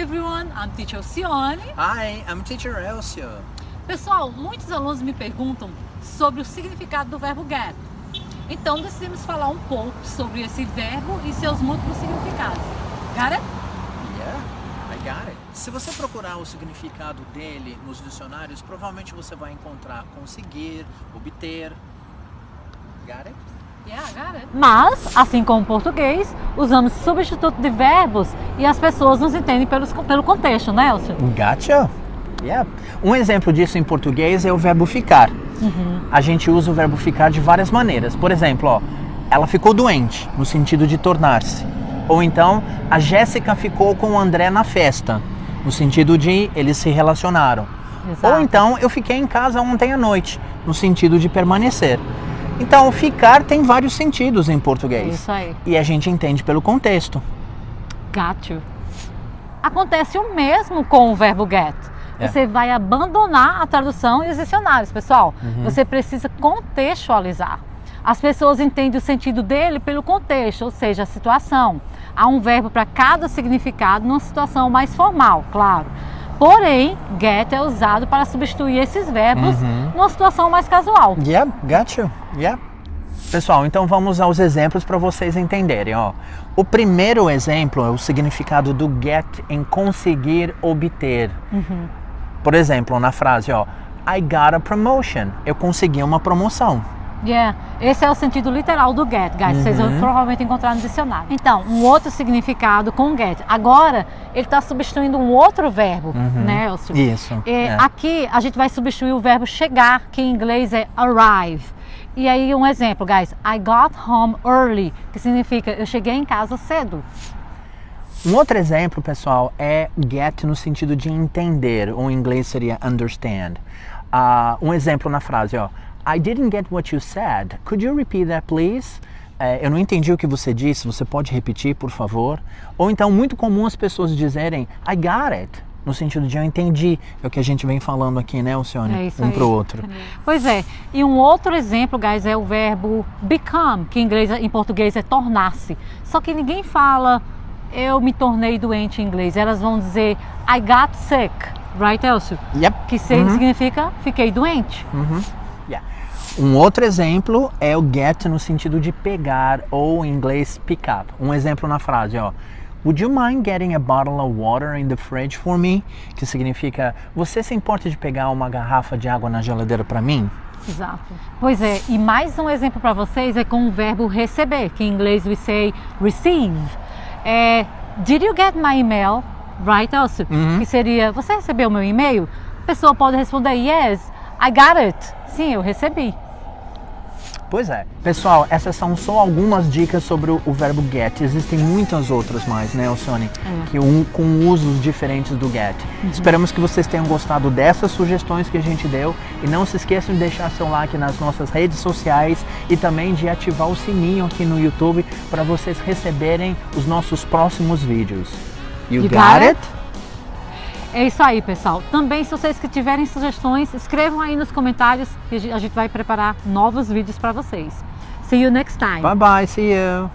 everyone, I'm Teacher Alcione. Hi, I'm Teacher Elcio. Pessoal, muitos alunos me perguntam sobre o significado do verbo get. Então decidimos falar um pouco sobre esse verbo e seus múltiplos significados. Got it? Yeah, I got it. Se você procurar o significado dele nos dicionários, provavelmente você vai encontrar conseguir, obter. Got it? Yeah, got it. Mas, assim como o português, usamos substituto de verbos e as pessoas nos entendem pelo contexto, né, Elcio? Gotcha. Yeah. Um exemplo disso em português é o verbo ficar. A gente usa o verbo ficar de várias maneiras. Por exemplo, ó, ela ficou doente, no sentido de tornar-se. Ou então, a Jéssica ficou com o André na festa, no sentido de eles se relacionaram. Exato. Ou então, eu fiquei em casa ontem à noite, no sentido de permanecer. Então, ficar tem vários sentidos em português. Isso aí. E a gente entende pelo contexto. Got you. Acontece o mesmo com o verbo get. Você vai abandonar a tradução e os dicionários, pessoal. Você precisa contextualizar. As pessoas entendem o sentido dele pelo contexto, ou seja, a situação. Há um verbo para cada significado numa situação mais formal, claro. Porém, get é usado para substituir esses verbos numa situação mais casual. Yeah, got you. Yeah. Pessoal, então vamos aos exemplos para vocês entenderem. Ó. O primeiro exemplo é o significado do get em conseguir obter. Por exemplo, na frase, ó, I got a promotion. Eu consegui uma promoção. Yeah, esse é o sentido literal do get, guys. Vocês vão provavelmente encontrar no dicionário. Então, um outro significado com get. Agora, ele está substituindo um outro verbo, né, Elcio? Isso. Aqui, a gente vai substituir o verbo chegar, que em inglês é arrive. E aí, um exemplo, guys. I got home early, que significa eu cheguei em casa cedo. Um outro exemplo, pessoal, é get no sentido de entender, ou em inglês seria understand. Um exemplo na frase, ó. I didn't get what you said. Could you repeat that, please? Eu não entendi o que você disse, você pode repetir, por favor? Ou então, muito comum as pessoas dizerem, I got it, no sentido de eu entendi. É o que a gente vem falando aqui, né, Alcione? Um pro outro. Pois é. E um outro exemplo, guys, é o verbo become, que em português é tornar-se. Só que ninguém fala eu me tornei doente em inglês. Elas vão dizer I got sick, right, Elcio? Yep. Que significa fiquei doente. Yeah. Um outro exemplo é o get no sentido de pegar, ou em inglês pick up. Um exemplo na frase, ó. Would you mind getting a bottle of water in the fridge for me? Que significa, você se importa de pegar uma garrafa de água na geladeira para mim? Exato. Pois é, e mais um exemplo para vocês é com o verbo receber, que em inglês we say receive. Did you get my email? Right, Elcio? Que seria, você recebeu o meu e-mail? A pessoa pode responder, yes, I got it. Sim, eu recebi. Pois é. Pessoal, essas são só algumas dicas sobre o verbo get. Existem muitas outras mais, né, Alcione? Com usos diferentes do get. Esperamos que vocês tenham gostado dessas sugestões que a gente deu. E não se esqueçam de deixar seu like nas nossas redes sociais e também de ativar o sininho aqui no YouTube para vocês receberem os nossos próximos vídeos. You got it? É isso aí, pessoal. Também, se vocês que tiverem sugestões, escrevam aí nos comentários que a gente vai preparar novos vídeos para vocês. See you next time. Bye bye, see you.